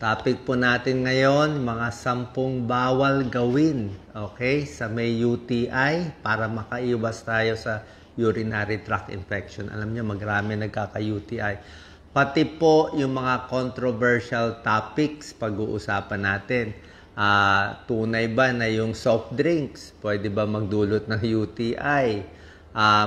Topic po natin ngayon, mga 10 bawal gawin, okay, sa may UTI para makaiwas tayo sa urinary tract infection. Alam niyo, marami nagkaka-UTI. Pati po yung mga controversial topics pag-uusapan natin. Tunay ba na yung soft drinks, pwede ba magdulot ng UTI?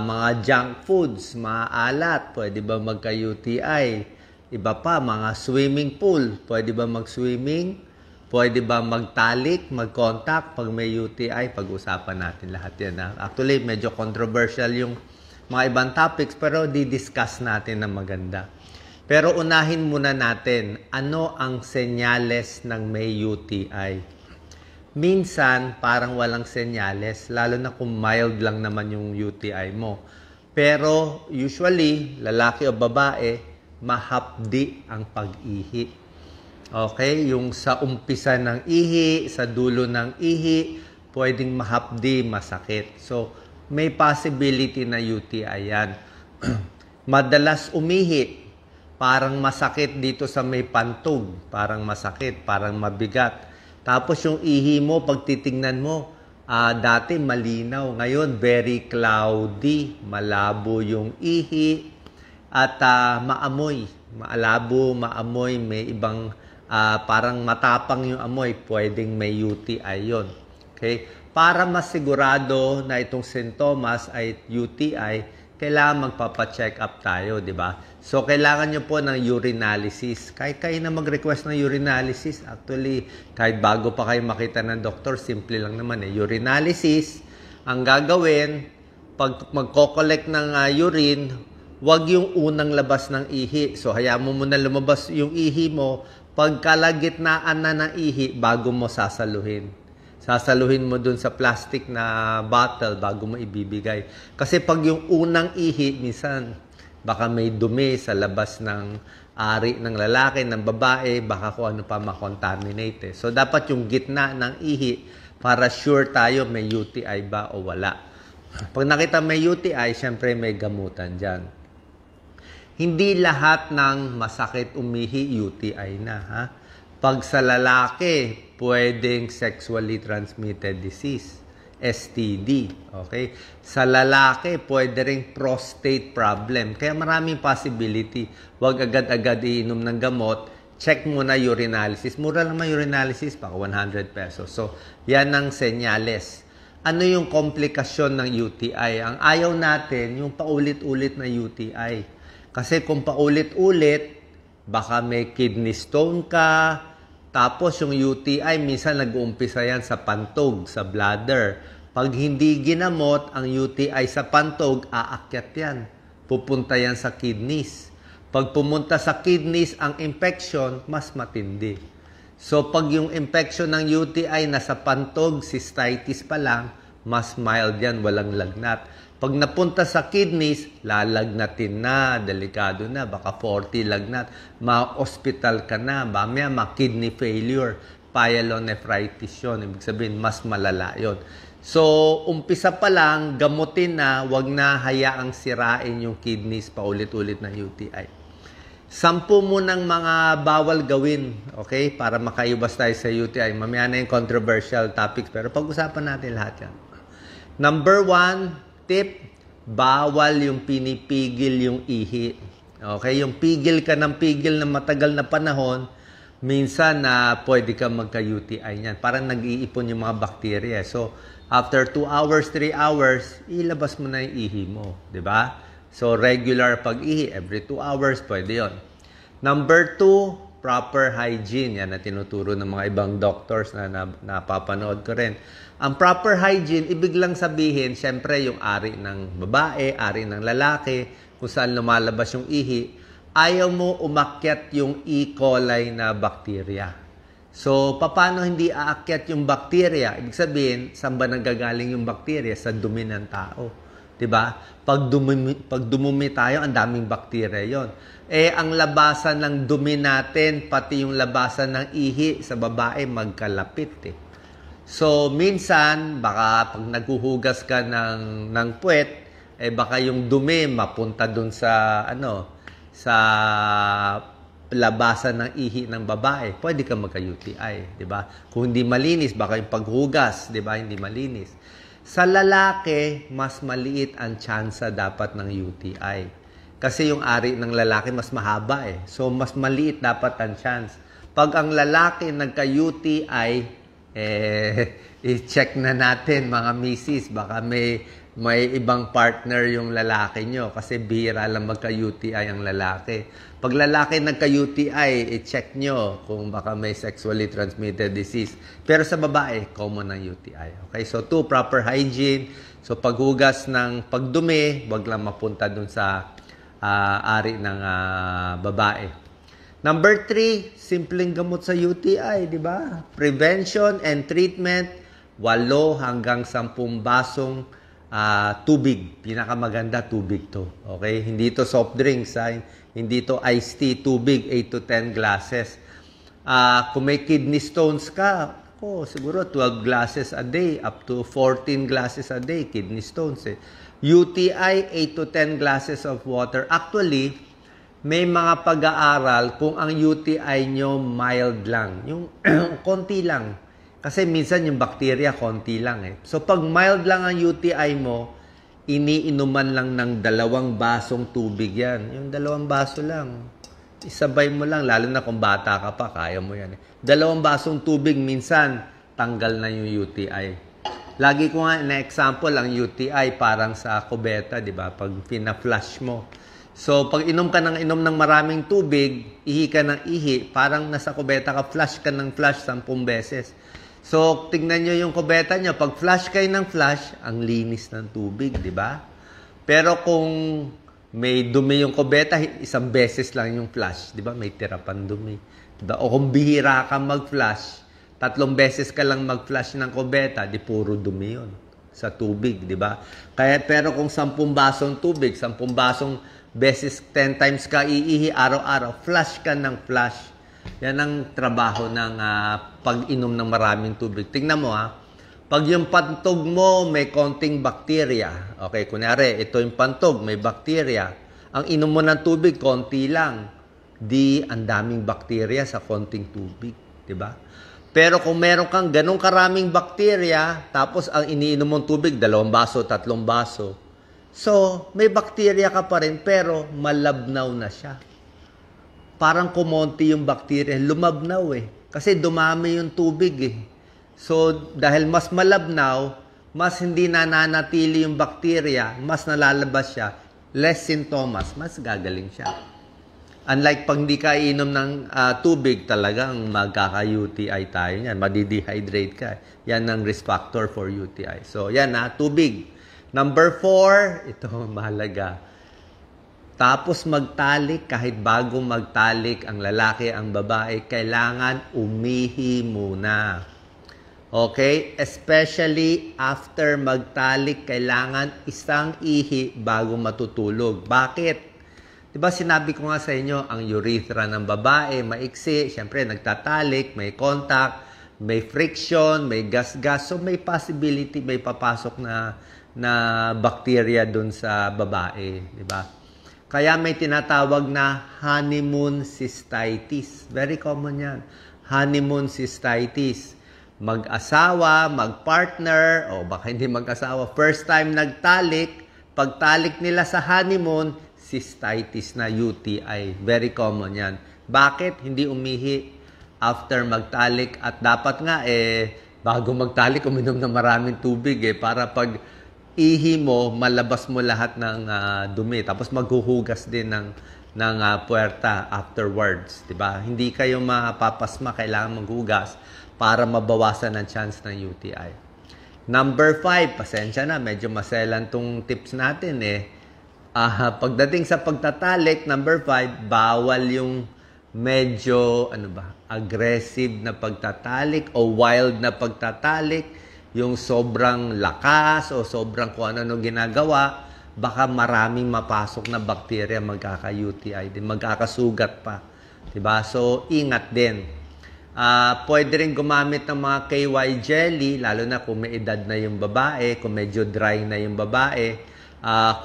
Mga junk foods, maalat, pwede ba magka-UTI? Iba pa, mga swimming pool. Pwede ba mag-swimming? Pwede ba magtalik, mag-contact pag may UTI? Pag-usapan natin lahat yan. Actually, medyo controversial yung mga ibang topics pero di-discuss natin na maganda. Pero unahin muna natin, ano ang senyales ng may UTI? Minsan, parang walang senyales, lalo na kung mild lang naman yung UTI mo. Pero usually, lalaki o babae, mahapdi ang pag-ihi. Okay? Yung sa umpisa ng ihi, sa dulo ng ihi, pwedeng mahapdi, masakit. So, may possibility na UTI yan. Madalas umihi, parang masakit dito sa may pantog. Parang masakit, parang mabigat. Tapos yung ihi mo, pag titingnan mo, dati malinaw. Ngayon, very cloudy, malabo yung ihi. At maamoy, maalabo, maamoy, may ibang parang matapang yung amoy, pwedeng may UTI yon. Okay? Para masigurado na itong sintomas ay UTI, kailangan magpapa-check up tayo, di ba? So, kailangan nyo po ng urinalysis. Kahit kayo na mag-request ng urinalysis, actually, kahit bago pa kayo makita ng doktor, simple lang naman eh. Urinalysis, ang gagawin, pag magko-collect ng urine, wag yung unang labas ng ihi. So, hayaan mo muna lumabas yung ihi mo. Pagkalagitnaan na ng ihi, bago mo sasaluhin. Sasaluhin mo dun sa plastic na bottle bago mo ibibigay. Kasi pag yung unang ihi, minsan, baka may dumi sa labas ng ari ng lalaki, ng babae, baka kung ano pa makontaminate. So, dapat yung gitna ng ihi para sure tayo may UTI ba o wala. Pag nakita may UTI, syempre may gamutan dyan. Hindi lahat ng masakit umihi, UTI na. Ha? Pag sa lalaki, pwedeng sexually transmitted disease, STD. Okay? Sa lalaki, pwede ring prostate problem. Kaya maraming possibility. Huwag agad-agad iinom ng gamot. Check muna urinalysis. Mura lang may urinalysis, paka 100 pesos. So, yan ang senyales. Ano yung komplikasyon ng UTI? Ang ayaw natin, yung paulit-ulit na UTI. Kasi kung paulit-ulit, baka may kidney stone ka, tapos yung UTI, minsan nag-uumpisa yan sa pantog, sa bladder. Pag hindi ginamot ang UTI sa pantog, aakyat yan. Pupunta yan sa kidneys. Pag pumunta sa kidneys ang infection, mas matindi. So pag yung infection ng UTI nasa pantog, cystitis pa lang, mas mild yan, walang lagnat. Pag napunta sa kidneys, lalagnatin na, delikado na, baka 40 lagnat, ma-hospital ka na, mamaya ma-kidney failure, pyelonephritis yun, ibig sabihin, mas malala yun. So, umpisa pa lang, gamutin na, wag na hayaang sirain yung kidneys paulit-ulit na UTI. 10 munang mga bawal gawin, okay, para makaiwas tayo sa UTI. Mamaya na yung controversial topics, pero pag-usapan natin lahat yan. Number 1, tip, bawal yung pinipigil yung ihi. Okay, yung pigil ka ng pigil na matagal na panahon, minsan na pwede ka magka-UTI niyan. Parang nag-iipon yung mga bakterya. So, after 2 hours, 3 hours, ilabas mo na yung ihi mo. Diba? So, regular pag-ihi, every 2 hours, pwede yon. Number 2, proper hygiene. Yan na tinuturo ng mga ibang doctors na napapanood ko rin. Ang proper hygiene, ibig lang sabihin, syempre yung ari ng babae, ari ng lalaki, kung saan lumalabas yung ihi, ayaw mo umakyat yung E. coli na bakterya. So, paano hindi aakyat yung bakterya? Ibig sabihin, saan ba nanggagaling yung bakterya? Sa dumi ng tao. Diba? Pag dumumi tayo, ang daming bakterya yon. Ang labasan ng dumi natin, pati yung labasan ng ihi sa babae, magkalapit eh. So, minsan, baka pag naghuhugas ka ng puwet, baka yung dumi mapunta dun sa, sa labasan ng ihi ng babae, pwede ka magka-UTI, di ba? Kung hindi malinis, baka yung paghugas, di ba? Hindi malinis. Sa lalaki, mas maliit ang tsansa dapat ng UTI. Kasi yung ari ng lalaki mas mahaba eh. So, mas maliit dapat ang chance. Pag ang lalaki nagka-UTI, i-check na natin mga misis. Baka may ibang partner yung lalaki nyo. Kasi bihira lang magka-UTI ang lalaki. Pag lalaki nagka-UTI, i-check nyo kung baka may sexually transmitted disease. Pero sa babae, common ang UTI. Okay? So, 2, proper hygiene. So, paghugas ng pagdumi, wag lang mapunta dun sa ari ng babae. Number 3, simpleng gamot sa UTI, di ba? Prevention and treatment, 8 hanggang 10 basong tubig. Pinakamaganda, tubig to. Okay? Hindi to soft drinks, hindi to iced tea, tubig, 8 to 10 glasses. Kung may kidney stones ka, siguro 12 glasses a day, up to 14 glasses a day, kidney stones eh. UTI, 8 to 10 glasses of water. Actually, may mga pag-aaral kung ang UTI nyo mild lang. Yung konti lang. Kasi minsan yung bacteria, konti lang eh. So, pag mild lang ang UTI mo, iniinuman lang ng 2 basong tubig yan. Yung 2 baso lang. Isabay mo lang, lalo na kung bata ka pa, kaya mo yan. 2 basong tubig, minsan, tanggal na yung UTI. Lagi ko nga na-example, ang UTI parang sa kubeta, di ba? Pag pina-flush mo. So, pag inom ka ng maraming tubig, ihi ka ng ihi, parang nasa kubeta ka, flush ka ng flush 10 beses. So, tignan nyo yung kubeta nyo. Pag flush kayo ng flush, ang linis ng tubig, di ba? Pero kung may dumi yung kubeta, 1 beses lang yung flush, di ba? May tira pang dumi. Diba? O kung bihira ka mag-flush, 3 beses ka lang mag-flush ng kubeta, di puro dumi yun sa tubig, di ba? Pero kung 10 basong tubig, 10 basong beses 10 times ka iihi araw-araw, flush ka ng flush. Yan ang trabaho ng pag-inom ng maraming tubig. Tingnan mo pag yung pantog mo may konting bakterya, okay, kunyari, ito yung pantog, may bakterya, ang inom mo ng tubig, konti lang, ang daming bakterya sa konting tubig, di ba? Pero kung meron kang ganong karaming bakterya, tapos ang iniinom mong tubig, 2 baso, 3 baso, so, may bakterya ka pa rin, pero malabnaw na siya. Parang kumonti yung bakterya, lumabnaw eh. Kasi dumami yung tubig eh. So, dahil mas malabnaw, mas hindi nananatili yung bakterya, mas nalalabas siya, less sintomas, mas gagaling siya. Unlike pag hindi ka inom ng tubig, talagang magkaka-UTI tayo yan. Madidehydrate ka. Yan ang risk factor for UTI. So, yan tubig. Number 4, ito mahalaga. Tapos magtalik, kahit bago magtalik ang lalaki, ang babae, kailangan umihi muna. Okay? Especially after magtalik, kailangan 1 ihi bago matutulog. Bakit? Diba sinabi ko nga sa inyo, ang urethra ng babae, maiksi, syempre nagtatalik, may contact, may friction, may gas-gas, so may possibility, may papasok na bacteria dun sa babae, diba? Kaya may tinatawag na honeymoon cystitis. Very common yan. Honeymoon cystitis. Mag-asawa, mag-partner, o baka hindi mag-asawa, first time nagtalik, pagtalik nila sa honeymoon, cystitis na UTI. Very common yan. Bakit? Hindi umihi after magtalik. At dapat nga, bago magtalik, uminom ng maraming tubig para pag ihi mo, malabas mo lahat ng dumi. Tapos maghuhugas din ng puwerta afterwards. Diba? Hindi kayo mapapasma, kailangan maghugas para mabawasan ang chance ng UTI. Number 5, pasensya na, medyo maselan tong tips natin pagdating sa pagtatalik, number 5, bawal yung medyo, aggressive na pagtatalik o wild na pagtatalik. Yung sobrang lakas o sobrang kung ano ginagawa, baka maraming mapasok na bakterya magkaka-UTI din, magkakasugat pa. Diba? So, ingat din. Pwede rin gumamit ng mga KY jelly, lalo na kung may edad na yung babae, kung medyo dry na yung babae.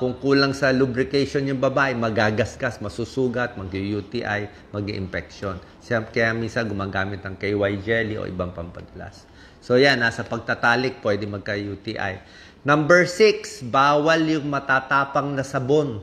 Kung kulang sa lubrication yung babae, magagasgas, masusugat, mag-UTI, mag-infection. Kaya minsan gumagamit ng KY jelly o ibang pampadulas. So yan, nasa pagtatalik, pwede magka-UTI. Number 6, bawal yung matatapang na sabon.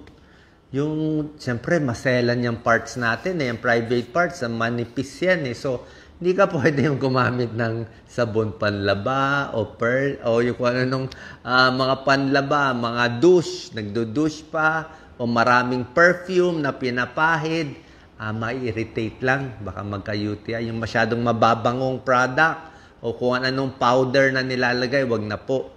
Yung, siyempre, maselan yung parts natin, yung private parts, manipis yan eh. So, hindi ka pwede yung gumamit ng sabon panlaba o pearl o yung kung anong mga panlaba, mga douche, nagdo-douche pa o maraming perfume na pinapahid, mai-irritate lang, baka magka-UTI. Yung masyadong mababangong product o kung anong powder na nilalagay, wag na po.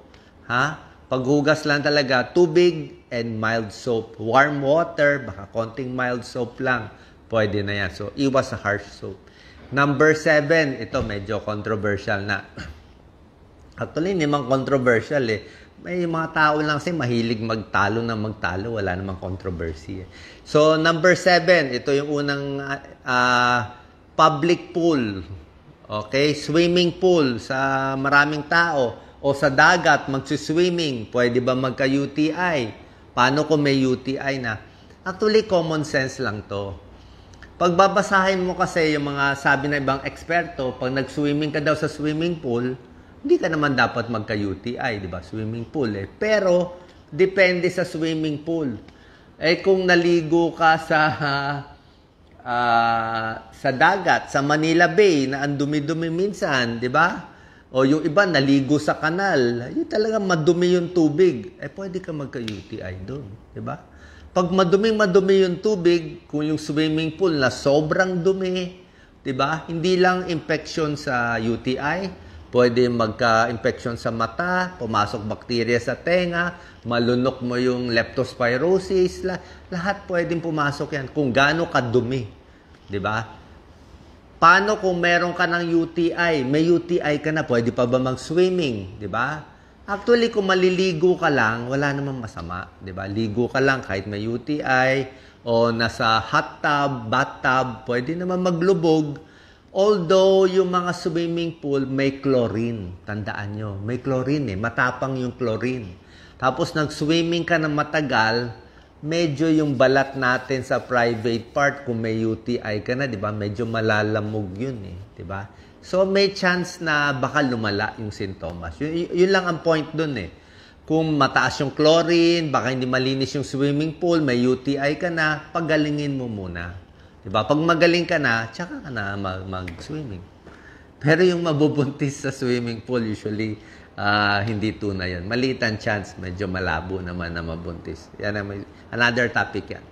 Paghugas lang talaga, tubig and mild soap. Warm water, baka konting mild soap lang, pwede na yan. So, iwas sa harsh soap. Number 7, ito medyo controversial na. Actually, hindi man controversial eh. May mga tao lang kasi mahilig magtalo na magtalo. Wala namang controversy eh. So, number 7, ito yung unang public pool. Okay? Swimming pool sa maraming tao. O sa dagat, magsiswimming. Pwede ba magka-UTI? Paano kung may UTI na? Actually, common sense lang to. Pagbabasahin mo kasi yung mga sabi ng ibang eksperto, pag nag-swimming ka daw sa swimming pool, hindi ka naman dapat magka-UTI, di ba? Swimming pool eh. Pero, depende sa swimming pool. Eh, kung naligo ka sa dagat, sa Manila Bay, na ang dumi-dumi minsan, di ba? O yung iba, naligo sa kanal, yun talaga madumi yung tubig. Eh, pwede ka magka-UTI doon, di ba? Pag madumi yung tubig, kung yung swimming pool na sobrang dumi, 'di ba? Hindi lang infection sa UTI, pwede magka-infection sa mata, pumasok bakterya sa tenga, malunok mo yung leptospirosis, lahat pwedeng pumasok yan kung gaano kadumi, 'di ba? Paano kung meron ka ng UTI, may UTI ka na, pwede pa ba mag-swimming, 'di ba? Actually, kung maliligo ka lang, wala namang masama, 'di ba? Ligo ka lang kahit may UTI o nasa hot tub, bathtub, pwede naman maglubog. Although yung mga swimming pool may chlorine, tandaan nyo, may chlorine matapang yung chlorine. Tapos nag-swimming ka ng matagal, medyo yung balat natin sa private part kung may UTI ka na, 'di ba? Medyo malalamog 'yun 'di ba? So, may chance na baka lumala yung sintomas. Yun lang ang point dun eh. Kung mataas yung chlorine, baka hindi malinis yung swimming pool, may UTI ka na, pagalingin mo muna. Diba? Pag magaling ka na, tsaka ka na mag-swimming. Pero yung mabubuntis sa swimming pool, usually, hindi tunay yan. Maliit ang chance, medyo malabo naman na mabuntis. Yan another topic yan.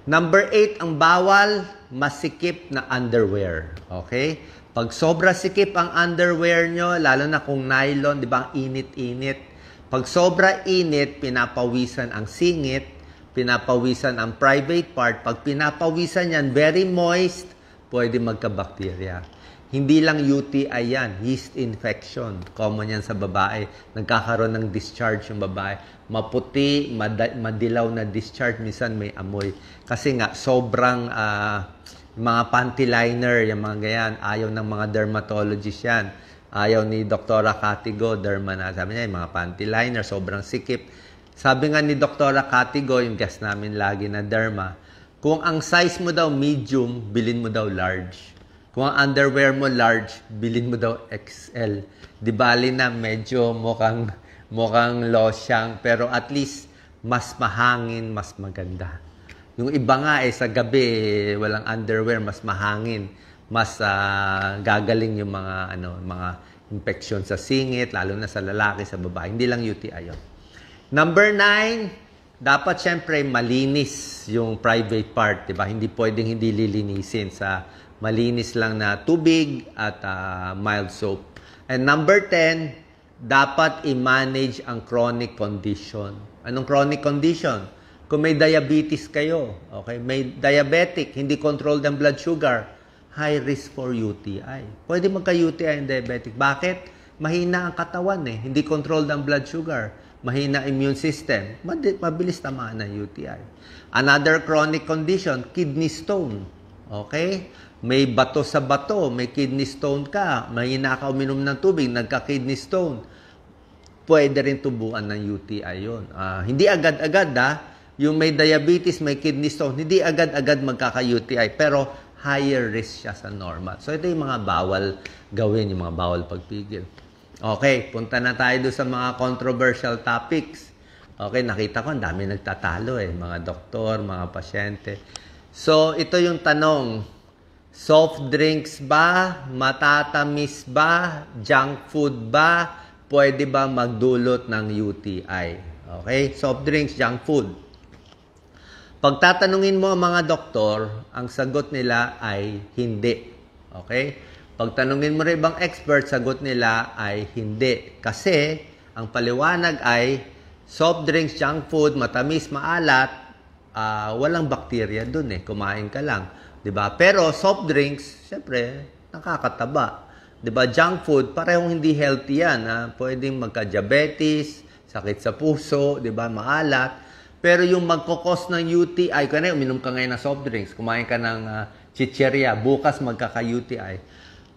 Number 8, ang bawal, masikip na underwear. Okay? Pag sobra sikip ang underwear nyo, lalo na kung nylon, di ba, ang init-init. Pag sobra init, pinapawisan ang singit, pinapawisan ang private part. Pag pinapawisan yan, very moist, pwede magka-bacteria. Hindi lang UTI yan, yeast infection. Common yan sa babae. Nagkakaroon ng discharge yung babae. Maputi, madilaw na discharge, minsan may amoy. Kasi nga, sobrang mga panty liner, yung mga ganyan, ayaw ng mga dermatologist yan. Ayaw ni Dr. Catigo, derma na. Sabi niya, yung mga panty liner, sobrang sikip. Sabi nga ni Dr. Catigo, yung guest namin lagi na derma, kung ang size mo daw medium, bilhin mo daw large. Kung ang underwear mo large, bilhin mo daw XL. Di bali na medyo mukhang losyang, pero at least mas mahangin, mas maganda. Yung iba nga sa gabi, walang underwear, mas mahangin, mas gagaling yung mga infection sa singit, lalo na sa lalaki, sa babae. Hindi lang UTI yun. Number 9, dapat syempre malinis yung private part, diba? Hindi pwedeng hindi lilinisin sa malinis lang na tubig at mild soap. And number 10, dapat i-manage ang chronic condition. Anong chronic condition? Kung may diabetes kayo, okay, may diabetic, hindi controlled ang blood sugar, high risk for UTI. Pwede magka-UTI ang diabetic. Bakit? Mahina ang katawan hindi controlled ang blood sugar. Mahina immune system. Mabilis tamaan ng UTI. Another chronic condition, kidney stone. Okay? May bato sa bato, may kidney stone ka, mahina ka uminom ng tubig, nagka-kidney stone. pwede rin tubuan ng UTI yun. Hindi agad-agad yung may diabetes, may kidney stone, hindi agad-agad magkaka-UTI, pero higher risk siya sa normal. So ito yung mga bawal gawin, yung mga bawal pagpigil. Okay, punta na tayo doon sa mga controversial topics. Okay, nakita ko ang dami nagtatalo mga doktor, mga pasyente. So ito yung tanong, soft drinks ba, matatamis ba, junk food ba, pwede ba magdulot ng UTI? Okay, soft drinks, junk food. Pagtatanungin mo ang mga doktor, ang sagot nila ay hindi. Okay? Pagtanungin mo rin ibang expert, sagot nila ay hindi. Kasi ang paliwanag ay soft drinks, junk food, matamis, maalat, walang bakterya dun kumain ka lang. 'Di ba? Pero soft drinks, syempre, nakakataba. 'Di ba? Junk food, parehong hindi healthy yan. Pwedeng magka-diabetes, sakit sa puso, 'di ba? Maalat. Pero yung magkakos ng UTI, kaya uminom ka ngayon ng soft drinks, kumain ka ng chicheria, bukas magkaka-UTI.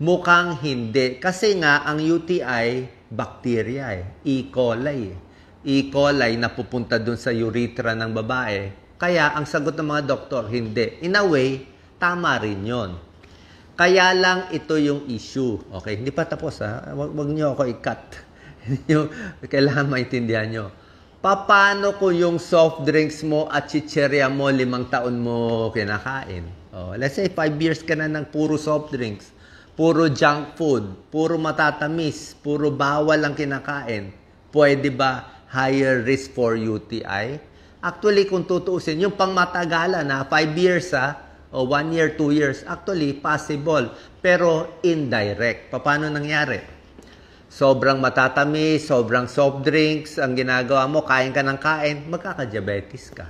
Mukhang hindi. Kasi nga, ang UTI, bakterya E. coli. E. coli na pupunta dun sa urethra ng babae. Kaya, ang sagot ng mga doktor, hindi. In a way, tama rin yon. Kaya lang, ito yung issue. Okay, hindi pa tapos Wag nyo ako i-cut. Kailangan maintindihan nyo. Paano kung yung soft drinks mo at chicheria mo 5 taon mo kinakain? Let's say 5 years ka na ng puro soft drinks, puro junk food, puro matatamis, puro bawal ang kinakain. Pwede ba higher risk for UTI? Actually, kung tutuusin, yung pangmatagalan 5 years o 1 year, 2 years, actually possible. Pero indirect. Paano nangyari? Sobrang matatamis, sobrang soft drinks, ang ginagawa mo, kain ka ng kain, magkaka-diabetes ka.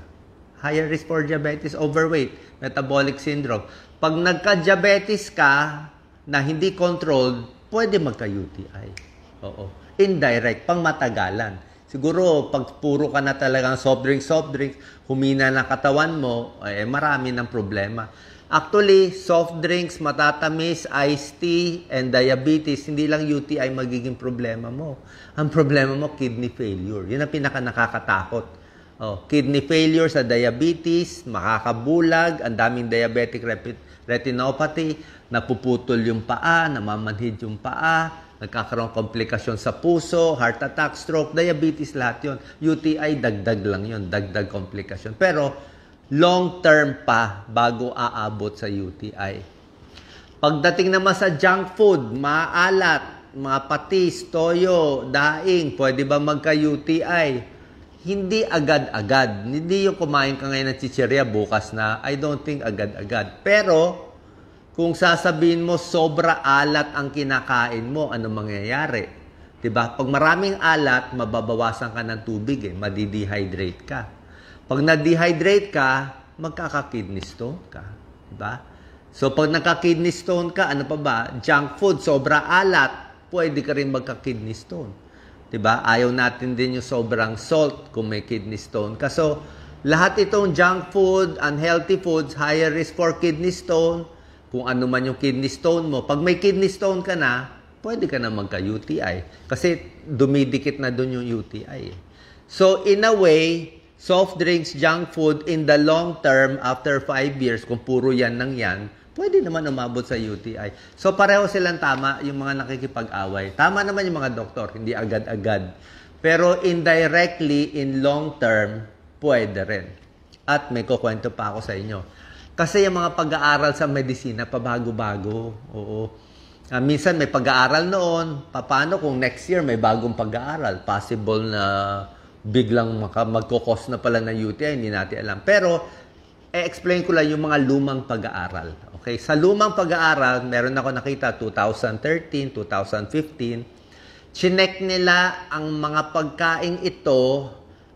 Higher risk for diabetes, overweight, metabolic syndrome. Pag nagka-diabetes ka na hindi controlled, pwede magka-UTI. Oo. Indirect, pang matagalan. Siguro, pag puro ka na talagang soft drinks, humina na katawan mo, marami ng problema. Actually, soft drinks, matatamis, iced tea, and diabetes, hindi lang UTI magiging problema mo. Ang problema mo, kidney failure. Yun ang pinaka-nakakatakot. Kidney failure sa diabetes, makakabulag, ang daming diabetic retinopathy, napuputol yung paa, namamanhid yung paa, nagkakaroon komplikasyon sa puso, heart attack, stroke, diabetes, lahat yun. UTI, dagdag lang yun, dagdag komplikasyon. Pero, long term pa bago aabot sa UTI. Pagdating naman sa junk food, maalat, mga patis, toyo, daing, pwede ba magka-UTI? Hindi agad-agad. Hindi yung kumain ka ngayon ng chicheria, bukas na. I don't think agad-agad. Pero, kung sasabihin mo sobra alat ang kinakain mo, ano mangyayari? Diba? Pag maraming alat, mababawasan ka ng tubig madidehydrate ka. Pag na-dehydrate ka, magkaka-kidney stone ka. Diba? So, pag nagka-kidney stone ka, ano pa ba? Junk food, sobra alat, pwede ka rin magka-kidney stone. Diba? Ayaw natin din yung sobrang salt kung may kidney stone ka. So, lahat itong junk food, unhealthy foods, higher risk for kidney stone, kung ano man yung kidney stone mo. Pag may kidney stone ka na, pwede ka na magka-UTI. Kasi dumidikit na dun yung UTI. So, in a way, soft drinks, junk food, in the long term, after 5 years, kung puro yan nang yan, pwede naman umabot sa UTI. So, pareho silang tama, yung mga nakikipag-away. Tama naman yung mga doktor, hindi agad-agad. Pero indirectly, in long term, pwede rin. At may kukwento pa ako sa inyo. Kasi yung mga pag-aaral sa medisina, pabago-bago. Oo. Minsan may pag-aaral noon. Paano kung next year may bagong pag-aaral? Possible na biglang magkukos na pala ng UTI, hindi natin alam. Pero, explain ko lang yung mga lumang pag-aaral. Okay? Sa lumang pag-aaral, meron ako nakita 2013, 2015, chinek nila ang mga pagkain ito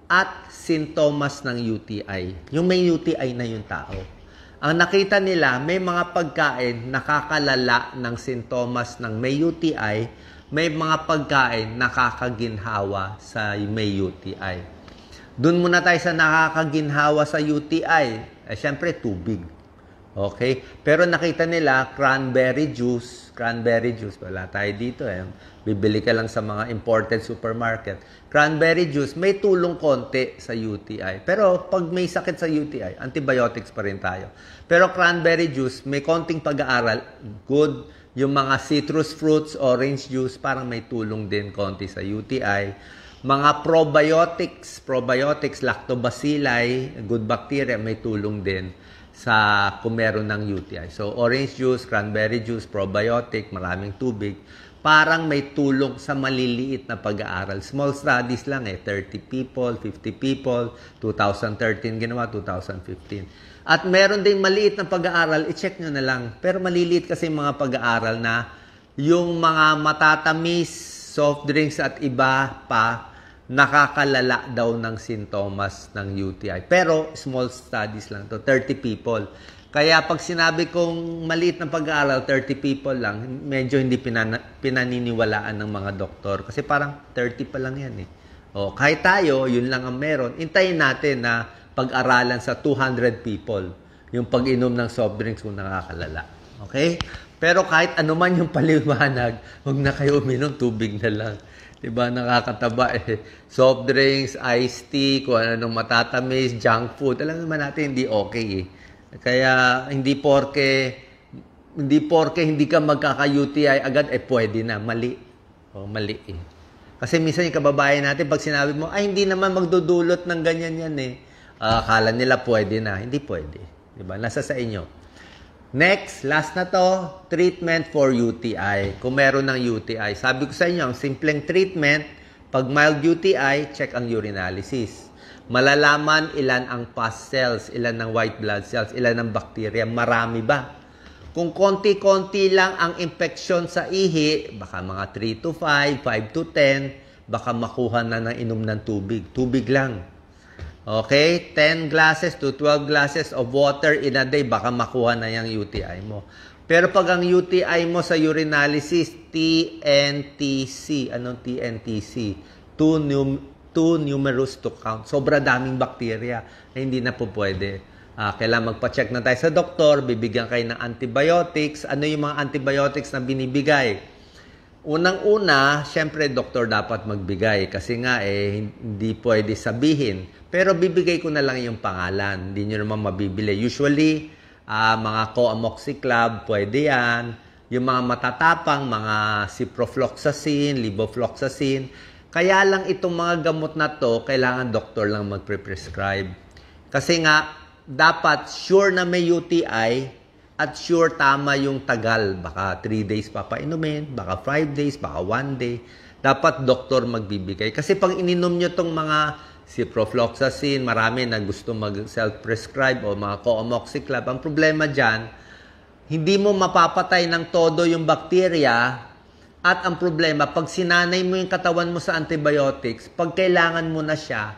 at sintomas ng UTI. Yung may UTI na yung tao. Ang nakita nila, may mga pagkain nakakalala ng sintomas ng may UTI, may mga pagkain nakakaginhawa sa may UTI. Doon muna tayo sa nakakaginhawa sa UTI. Siyempre, tubig. Okay? Pero nakita nila, cranberry juice, wala tayo dito eh. Bibili ka lang sa mga imported supermarket. Cranberry juice, may tulong konti sa UTI. Pero pag may sakit sa UTI, antibiotics pa rin tayo. Pero cranberry juice, may konting pag-aaral, good. Yung mga citrus fruits, orange juice, parang may tulong din konti sa UTI. Mga probiotics, lactobacilli, good bacteria, may tulong din sa kung meron ng UTI. So, orange juice, cranberry juice, probiotic, maraming tubig, parang may tulong sa maliliit na pag-aaral. Small studies lang 30 people, 50 people, 2013 ginawa, 2015. At meron din maliit na pag-aaral, i-check nyo na lang. Pero maliliit kasi mga pag-aaral na yung mga matatamis, soft drinks at iba pa, nakakalala daw ng sintomas ng UTI. Pero small studies lang to, 30 people. Kaya pag sinabi kong maliit na pag-aaral, 30 people lang, medyo hindi pinaniniwalaan ng mga doktor. Kasi parang 30 pa lang yan eh. O, kahit tayo, yun lang ang meron. Hintayin natin na pag-aralan sa 200 people. Yung pag-inom ng soft drinks kung nakakalala. Okay? Pero kahit anuman yung paliwanag, huwag na kayo uminom, tubig na lang. Diba, nakakataba eh. Soft drinks, iced tea, kung ano matatamis, junk food. Alam naman natin, hindi okay eh. Kaya, hindi porke hindi ka magkaka-UTI agad, pwede na. Mali. Mali eh. Kasi minsan yung kababayan natin, pag sinabi mo, ay, hindi naman magdudulot ng ganyan yan eh. Akala nila pwede na. Hindi pwede. Diba? Nasa sa inyo. Next, last na to, treatment for UTI. Kung meron ng UTI, sabi ko sa inyo, ang simpleng treatment, pag mild UTI, check ang urinalysis. Malalaman ilan ang pus cells, ilan ang white blood cells, ilan ang bacteria, marami ba? Kung konti-konti lang ang infection sa ihi, baka mga 3 to 5, 5 to 10, baka makuha na ng inom ng tubig. Tubig lang. Okay? 10 glasses to 12 glasses of water in a day, baka makuha na yung UTI mo. Pero pag ang UTI mo sa urinalysis, TNTC. Anong TNTC? Too numerous to count. Sobra daming bacteria na hindi na po pwede. Kailangan magpa-check na tayo sa doktor, bibigyan kayo ng antibiotics. Ano yung mga antibiotics na binibigay? Unang-una, syempre, doktor dapat magbigay kasi nga hindi pwede sabihin. Pero bibigay ko na lang yung pangalan. Hindi nyo naman mabibili. Usually, mga coamoxiclav, pwede yan. Yung mga matatapang, mga ciprofloxacin, levofloxacin. Kaya lang itong mga gamot na to, kailangan doktor lang magpre-prescribe. Kasi nga, dapat sure na may UTI, at sure, tama yung tagal. Baka 3 days papainumin, baka 5 days, baka 1 day. Dapat doktor magbibigay. Kasi pag ininom nyo tong mga ciprofloxacin, marami na gusto mag-self-prescribe o mga coamoxiclav. Ang problema dyan, hindi mo mapapatay ng todo yung bakterya. At ang problema, pag sinanay mo yung katawan mo sa antibiotics, pag kailangan mo na siya,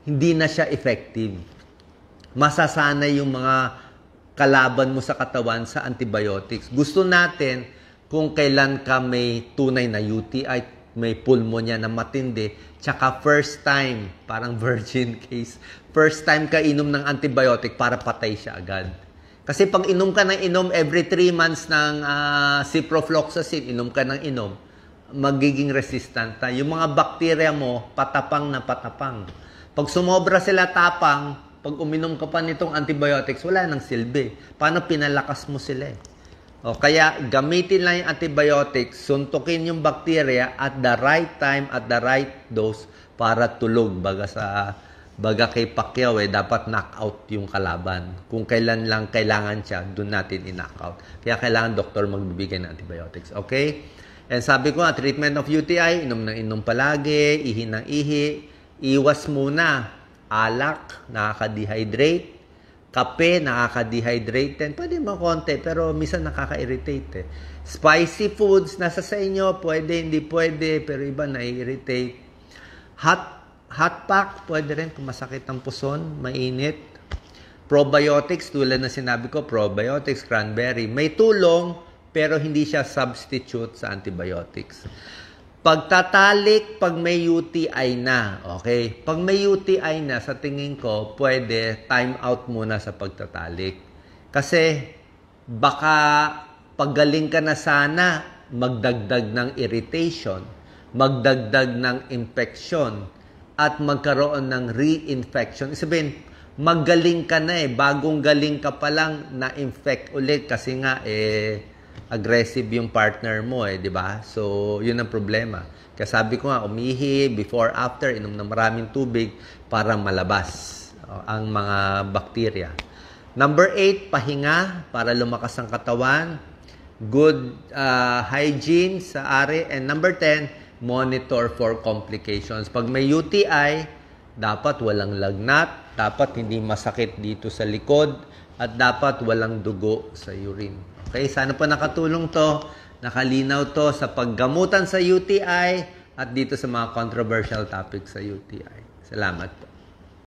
hindi na siya effective. Masasanay yung mga kalaban mo sa katawan sa antibiotics. Gusto natin kung kailan ka may tunay na UTI, may pulmonya na matindi, tsaka first time, parang virgin case, first time ka inom ng antibiotic para patay siya agad. Kasi pag inom ka ng inom every 3 months ng ciprofloxacin, inom ka ng inom, magiging resistant na. Yung mga bakterya mo, patapang na patapang. Pag sumobra sila tapang, pag uminom ka pa nitong antibiotics, wala nang silbi. Paano pinalakas mo sila eh? O, kaya gamitin lang yung antibiotics, suntukin yung bacteria at the right time, at the right dose para tulog. Baga kay Pacquiao dapat knock-out yung kalaban. Kung kailan lang kailangan siya, doon natin i-knock-out. Kaya kailangan doktor magbibigay ng antibiotics. Okay? And sabi ko nga, treatment of UTI, inom ng inom palagi, ihi ng ihi, iwas muna. Alak, nakaka-dehydrate. Kape, nakaka-dehydrate. Pwede mo konti, pero minsan nakaka-irritate. Spicy foods, nasa sa inyo, pwede, hindi pwede, pero iba na-irritate. Hot pack, pwede rin kung masakit ang puson, mainit. Probiotics, tulad na sinabi ko, probiotics, cranberry. May tulong, pero hindi siya substitute sa antibiotics. Pagtatalik, pag may UTI na, okay? Pag may UTI na, sa tingin ko, pwede time out muna sa pagtatalik. Kasi baka paggaling ka na sana, magdagdag ng irritation, magdagdag ng infection, at magkaroon ng reinfection. Sabihin, magaling ka na bagong galing ka pa lang na-infect ulit kasi nga aggressive yung partner mo di ba? So, yun ang problema. Kaya sabi ko nga, umihi, before, after, inom ng maraming tubig para malabas ang mga bakterya. Number 8, pahinga para lumakas ang katawan. Good hygiene sa ari. And number 10, monitor for complications. Pag may UTI, dapat walang lagnat, dapat hindi masakit dito sa likod, at dapat walang dugo sa urine. Okay, sana po nakatulong to, nakalinaw to sa paggamutan sa UTI at dito sa mga controversial topics sa UTI. Salamat po.